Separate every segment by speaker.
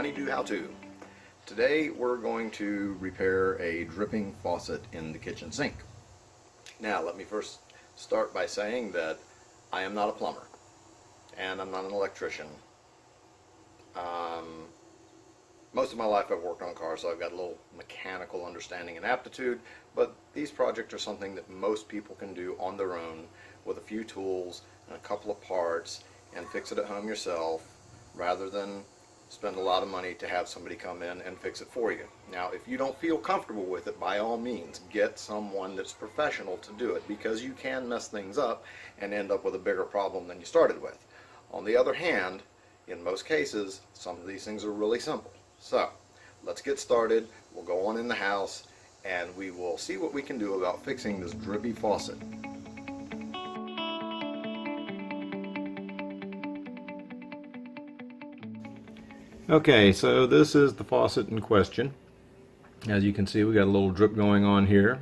Speaker 1: Honeydew How-To. Today we're going to repair a dripping faucet in the kitchen sink. Now let me first start by saying that I am not a plumber and I'm not an electrician. Most of my life I've worked on cars, so I've got a little mechanical understanding and aptitude, but these projects are something that most people can do on their own with a few tools and a couple of parts and fix it at home yourself, rather than spend a lot of money to have somebody come in and fix it for you. Now, if you don't feel comfortable with it, by all means, get someone that's professional to do it, because you can mess things up and end up with a bigger problem than you started with. On the other hand, in most cases, some of these things are really simple. So, let's get started. We'll go on in the house and we will see what we can do about fixing this drippy faucet. Okay, so this is the faucet in question. As you can see, we got a little drip going on here,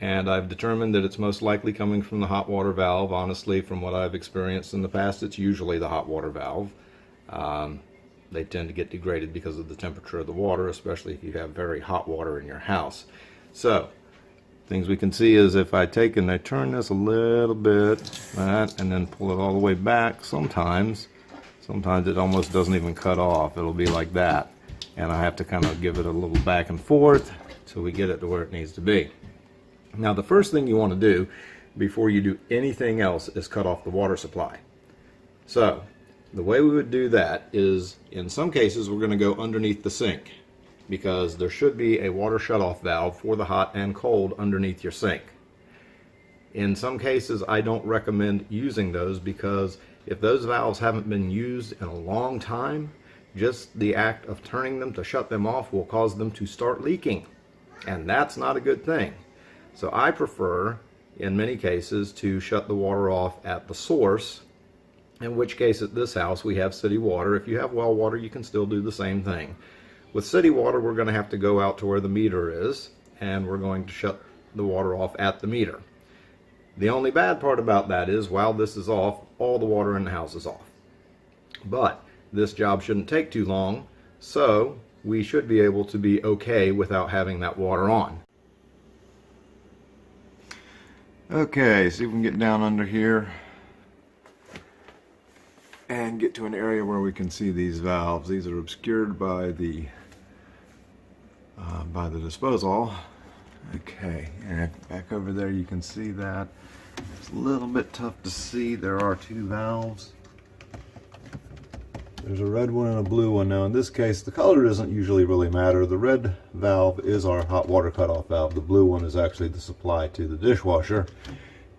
Speaker 1: and I've determined that it's most likely coming from the hot water valve. Honestly, from what I've experienced in the past, it's usually the hot water valve. They tend to get degraded because of the temperature of the water, especially if you have very hot water in your house. So, things we can see is if I take and I turn this a little bit, and then pull it all the way back, sometimes it almost doesn't even cut off. It'll be like that. And I have to kind of give it a little back and forth till we get it to where it needs to be. Now, the first thing you want to do before you do anything else is cut off the water supply. So, the way we would do that is, in some cases, we're going to go underneath the sink, because there should be a water shutoff valve for the hot and cold underneath your sink. In some cases, I don't recommend using those, because if those valves haven't been used in a long time, just the act of turning them to shut them off will cause them to start leaking, and that's not a good thing. So I prefer, in many cases, to shut the water off at the source, in which case at this house we have city water. If you have well water, you can still do the same thing. With city water, we're going to have to go out to where the meter is, and we're going to shut the water off at the meter. The only bad part about that is, while this is off, all the water in the house is off. But this job shouldn't take too long, so we should be able to be okay without having that water on. Okay, see if we can get down under here and get to an area where we can see these valves. These are obscured by the disposal. Okay, and back over there you can see that. It's a little bit tough to see. There are two valves. There's a red one and a blue one. Now in this case, the color doesn't usually really matter. The red valve is our hot water cutoff valve. The blue one is actually the supply to the dishwasher.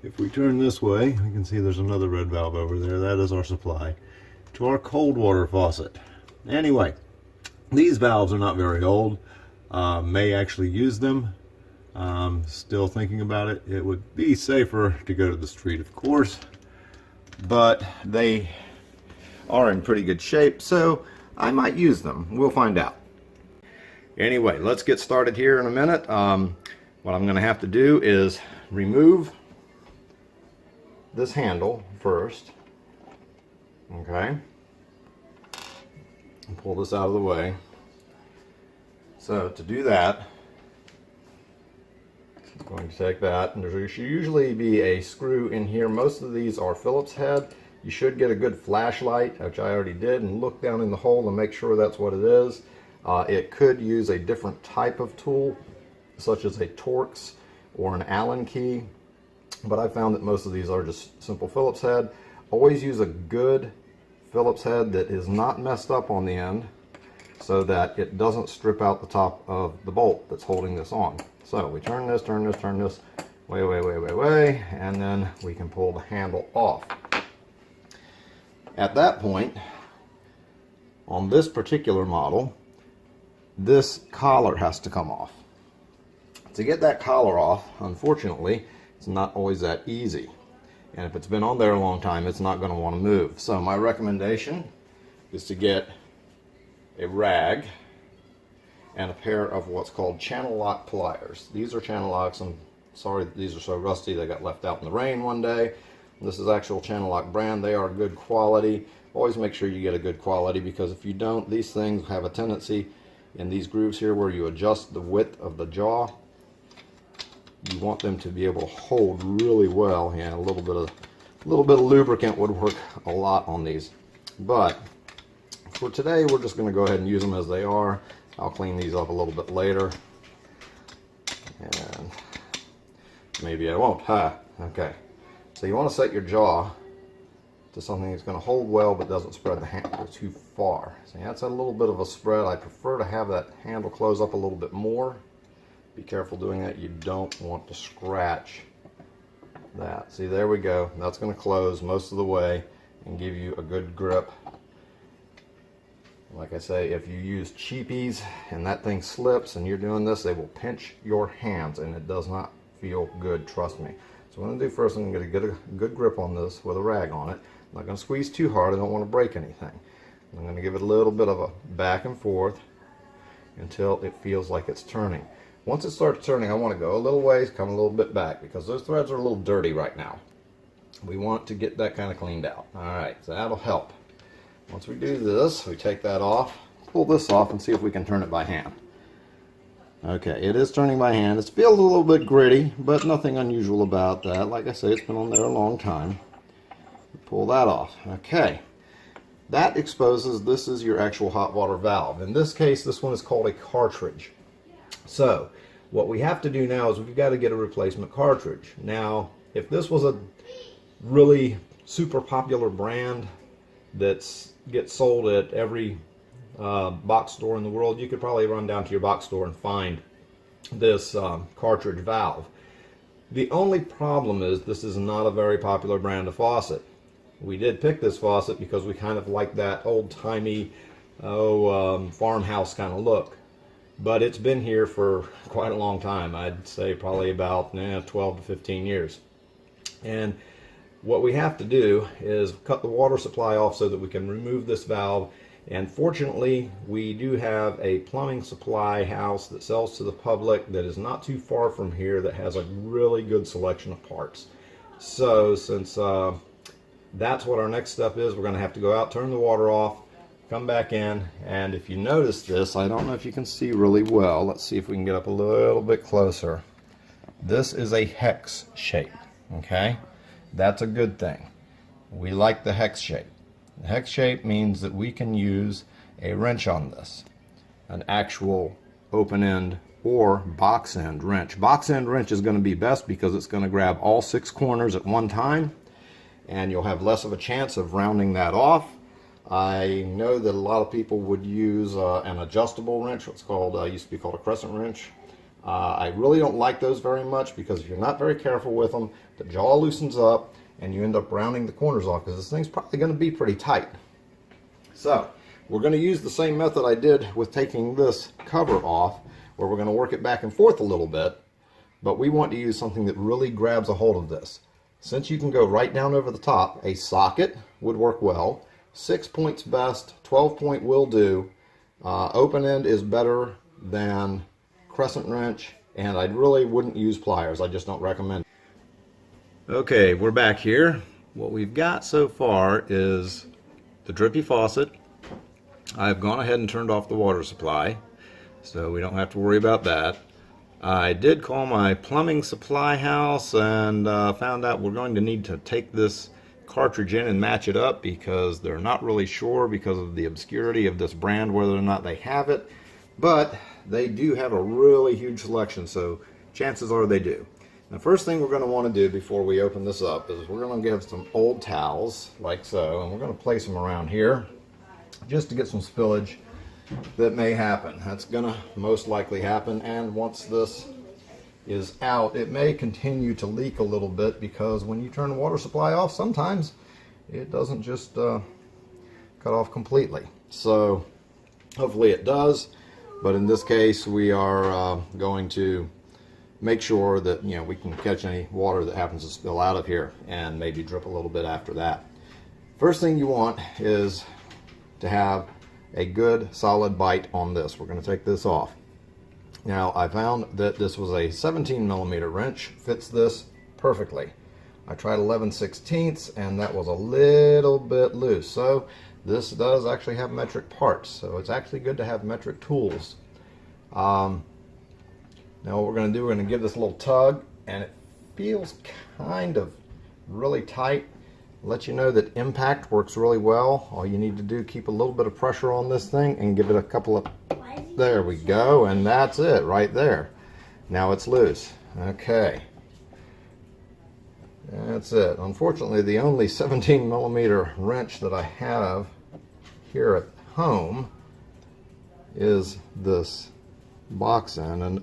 Speaker 1: If we turn this way, we can see there's another red valve over there. That is our supply to our cold water faucet. Anyway, these valves are not very old. May actually use them. Still thinking about it. It would be safer to go to the street, of course, but they are in pretty good shape, so I might use them. We'll find out. Anyway, let's get started here in a minute. What I'm going to have to do is remove this handle first. Okay, and pull this out of the way. So to do that, I'm going to take that, and there should usually be a screw in here. Most of these are Phillips head. You should get a good flashlight, which I already did, and look down in the hole and make sure that's what it is. It could use a different type of tool, such as a Torx or an Allen key, but I found that most of these are just simple Phillips head. Always use a good Phillips head that is not messed up on the end, so that it doesn't strip out the top of the bolt that's holding this on. So we turn this way, and then we can pull the handle off. At that point, on this particular model, this collar has to come off. To get that collar off, unfortunately, it's not always that easy. And if it's been on there a long time, it's not going to want to move. So my recommendation is to get a rag and a pair of what's called channel lock pliers. These are channel locks. I'm sorry that these are so rusty. They got left out in the rain one day. This is actual channel lock brand. They are good quality. Always make sure you get a good quality, because if you don't, these things have a tendency in these grooves here where you adjust the width of the jaw. You want them to be able to hold really well. Yeah, a little bit of lubricant would work a lot on these. But for today, we're just going to go ahead and use them as they are. I'll clean these up a little bit later. And maybe I won't. Okay. So you want to set your jaw to something that's going to hold well but doesn't spread the handle too far. See, that's a little bit of a spread. I prefer to have that handle close up a little bit more. Be careful doing that. You don't want to scratch that. See, there we go. That's going to close most of the way and give you a good grip. Like I say, if you use cheapies and that thing slips and you're doing this, they will pinch your hands and it does not feel good, trust me. So what I'm going to do first, I'm going to get a good grip on this with a rag on it. I'm not going to squeeze too hard. I don't want to break anything. I'm going to give it a little bit of a back and forth until it feels like it's turning. Once it starts turning, I want to go a little ways, come a little bit back, because those threads are a little dirty right now. We want to get that kind of cleaned out. Alright, so that'll help. Once we do this, we take that off, pull this off, and see if we can turn it by hand. Okay, it is turning by hand. It feels a little bit gritty, but nothing unusual about that. Like I say, it's been on there a long time. Pull that off. Okay, that exposes, this is your actual hot water valve. In this case, this one is called a cartridge. So, what we have to do now is we've got to get a replacement cartridge. Now, if this was a really super popular brand that gets sold at every box store in the world, you could probably run down to your box store and find this cartridge valve. The only problem is this is not a very popular brand of faucet. We did pick this faucet because we kind of like that old-timey farmhouse kind of look. But it's been here for quite a long time. I'd say probably about 12 to 15 years. And what we have to do is cut the water supply off so that we can remove this valve. And fortunately, we do have a plumbing supply house that sells to the public that is not too far from here that has a really good selection of parts. So since that's what our next step is, we're going to have to go out, turn the water off, come back in, and if you notice this, I don't know if you can see really well. Let's see if we can get up a little bit closer. This is a hex shape, okay? That's a good thing. We like the hex shape. The hex shape means that we can use a wrench on this, an actual open end or box end wrench. Box end wrench is going to be best because it's going to grab all 6 corners at one time, and you'll have less of a chance of rounding that off. I know that a lot of people would use an adjustable wrench, what's called, used to be called a crescent wrench. I really don't like those very much because if you're not very careful with them, the jaw loosens up and you end up rounding the corners off because this thing's probably going to be pretty tight. So we're going to use the same method I did with taking this cover off, where we're going to work it back and forth a little bit, but we want to use something that really grabs a hold of this. Since you can go right down over the top, a socket would work well. 6 points best, 12 point will do. Open end is better than crescent wrench, and I really wouldn't use pliers. I just don't recommend. Okay, we're back here. What we've got so far is the drippy faucet. I've gone ahead and turned off the water supply, so we don't have to worry about that. I did call my plumbing supply house and found out we're going to need to take this cartridge in and match it up because they're not really sure because of the obscurity of this brand whether or not they have it, but they do have a really huge selection, so chances are they do. The first thing we're going to want to do before we open this up is we're going to get some old towels like so, and we're going to place them around here just to get some spillage that may happen. That's going to most likely happen, and once this is out, it may continue to leak a little bit because when you turn the water supply off, sometimes it doesn't just cut off completely. So hopefully it does, but in this case we are going to make sure that we can catch any water that happens to spill out of here and maybe drip a little bit after that. First thing you want is to have a good solid bite on this. We're going to take this off. Now I found that this was a 17 millimeter wrench, fits this perfectly. I tried 11/16 and that was a little bit loose. So this does actually have metric parts, so it's actually good to have metric tools. Now what we're going to do, we're going to give this a little tug, and it feels kind of really tight. Let you know that impact works really well. All you need to do, keep a little bit of pressure on this thing and give it a couple of, there we go, and that's it right there. Now it's loose. Okay, that's it. Unfortunately, the only 17mm wrench that I have here at home is this box end, and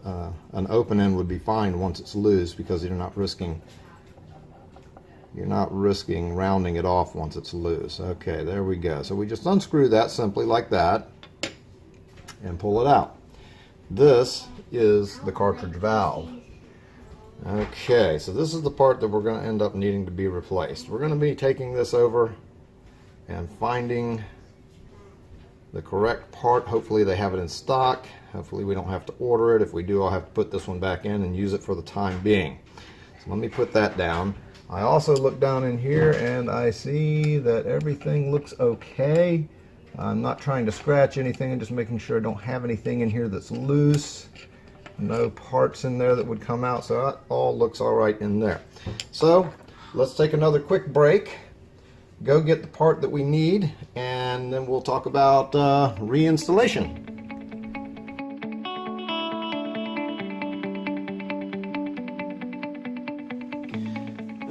Speaker 1: an open end would be fine once it's loose, because you're not risking rounding it off once it's loose. Okay, there we go. So we just unscrew that simply like that and pull it out. This is the cartridge valve. Okay, so this is the part that we're going to end up needing to be replaced. We're going to be taking this over and finding the correct part. Hopefully they have it in stock. Hopefully we don't have to order it. If we do, I'll have to put this one back in and use it for the time being. So let me put that down. I also look down in here and I see that everything looks okay. I'm not trying to scratch anything, I'm just making sure I don't have anything in here that's loose. No parts in there that would come out, so that all looks all right in there. So let's take another quick break, go get the part that we need, and then we'll talk about reinstallation.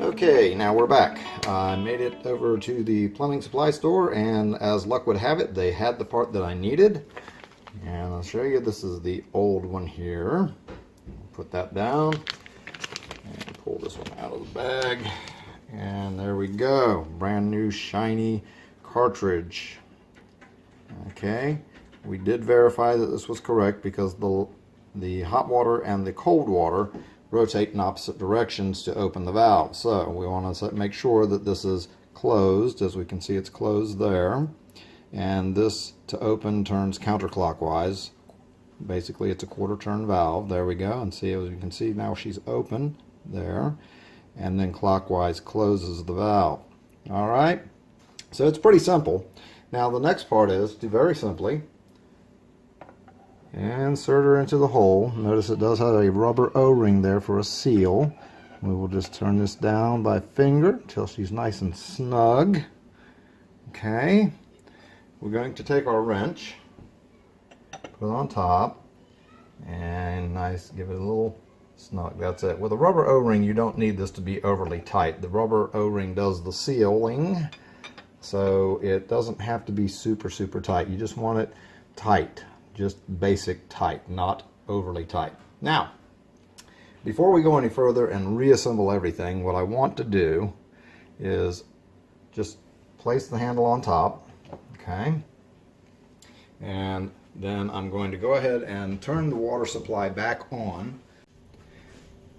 Speaker 1: Okay, now we're back. I made it over to the plumbing supply store, and as luck would have it, they had the part that I needed. And I'll show you, this is the old one here. Put that down and pull this one out of the bag. And there we go. Brand new shiny cartridge. Okay, we did verify that this was correct, because the hot water and the cold water rotate in opposite directions to open the valve. So we want to make sure that this is closed. As we can see, it's closed there. And this to open turns counterclockwise. Basically, it's a quarter turn valve. There we go. And see, as you can see, now she's open there. And then clockwise closes the valve. All right. So it's pretty simple. Now the next part is to very simply insert her into the hole. Notice it does have a rubber O-ring there for a seal. We will just turn this down by finger until she's nice and snug. Okay. We're going to take our wrench, put it on top, and nice, give it a little snug. That's it. With a rubber O-ring, you don't need this to be overly tight. The rubber O-ring does the sealing, so it doesn't have to be super tight. You just want it tight, just basic tight, not overly tight. Now, before we go any further and reassemble everything, what I want to do is just place the handle on top. Okay, and then I'm going to go ahead and turn the water supply back on.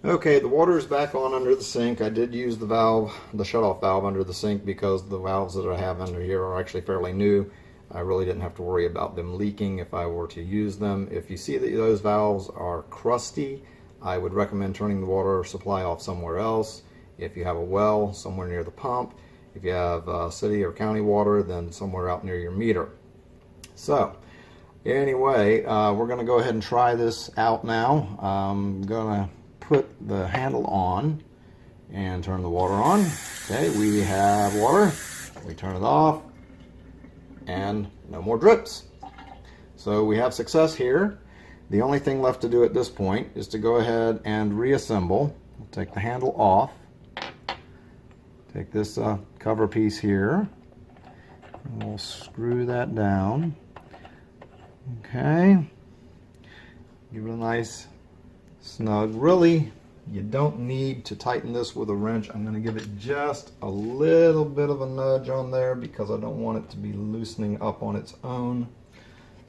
Speaker 1: Okay, the water is back on under the sink. I did use the valve, the shutoff valve under the sink, because the valves that I have under here are actually fairly new. I really didn't have to worry about them leaking if I were to use them. If you see that those valves are crusty, I would recommend turning the water supply off somewhere else. If you have a well, somewhere near the pump. If you have city or county water, then somewhere out near your meter. So anyway, we're going to go ahead and try this out now. I'm going to put the handle on and turn the water on. Okay, we have water. We turn it off, and no more drips. So we have success here. The only thing left to do at this point is to go ahead and reassemble. We'll take the handle off. Take this cover piece here, and we'll screw that down. Okay, give it a nice snug. Really, you don't need to tighten this with a wrench. I'm going to give it just a little bit of a nudge on there, because I don't want it to be loosening up on its own.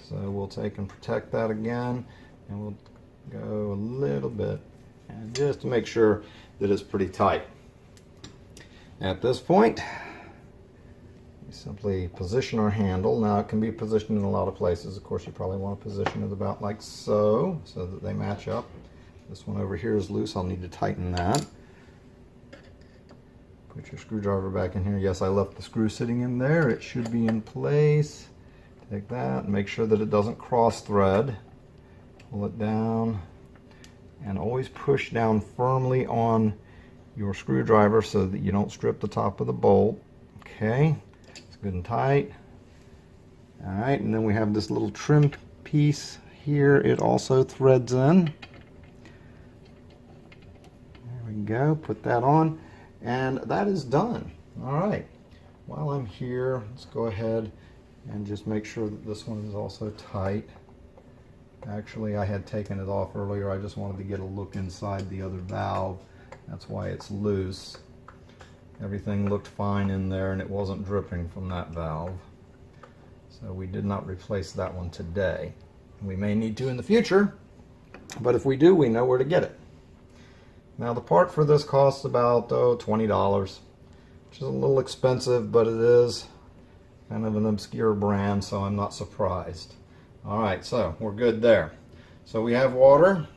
Speaker 1: So we'll take and protect that again, and we'll go a little bit, and just to make sure that it's pretty tight. At this point, we simply position our handle. Now it can be positioned in a lot of places. Of course, you probably want to position it about like so that they match up. This one over here is loose. I'll need to tighten that. Put your screwdriver back in here. Yes, I left the screw sitting in there. It should be in place. Take that and make sure that it doesn't cross thread. Pull it down and always push down firmly on your screwdriver so that you don't strip the top of the bolt. Okay, it's good and tight. All right, and then we have this little trim piece here. It also threads in. There we go, put that on, and that is done. All right, while I'm here, let's go ahead and just make sure that this one is also tight. Actually, I had taken it off earlier. I just wanted to get a look inside the other valve. That's why it's loose. Everything looked fine in there and it wasn't dripping from that valve. So we did not replace that one today. We may need to in the future, but if we do, we know where to get it. Now the part for this costs about $20, which is a little expensive, but it is kind of an obscure brand, so I'm not surprised. Alright, so we're good there. So we have water,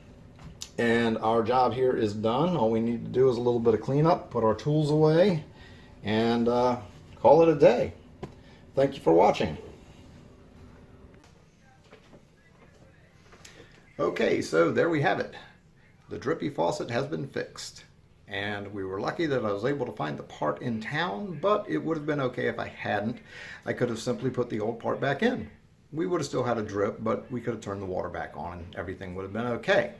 Speaker 1: and our job here is done. All we need to do is a little bit of cleanup, put our tools away, and call it a day. Thank you for watching. Okay, so there we have it. The drippy faucet has been fixed. And we were lucky that I was able to find the part in town, but it would have been okay if I hadn't. I could have simply put the old part back in. We would have still had a drip, but we could have turned the water back on and everything would have been okay.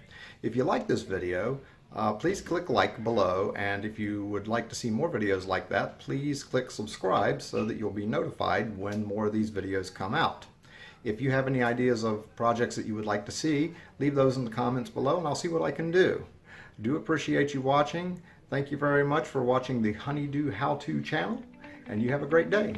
Speaker 1: If you like this video, please click like below, and if you would like to see more videos like that, please click subscribe so that you'll be notified when more of these videos come out. If you have any ideas of projects that you would like to see, leave those in the comments below and I'll see what I can do. Do appreciate you watching. Thank you very much for watching the Honeydew How-To channel, and you have a great day.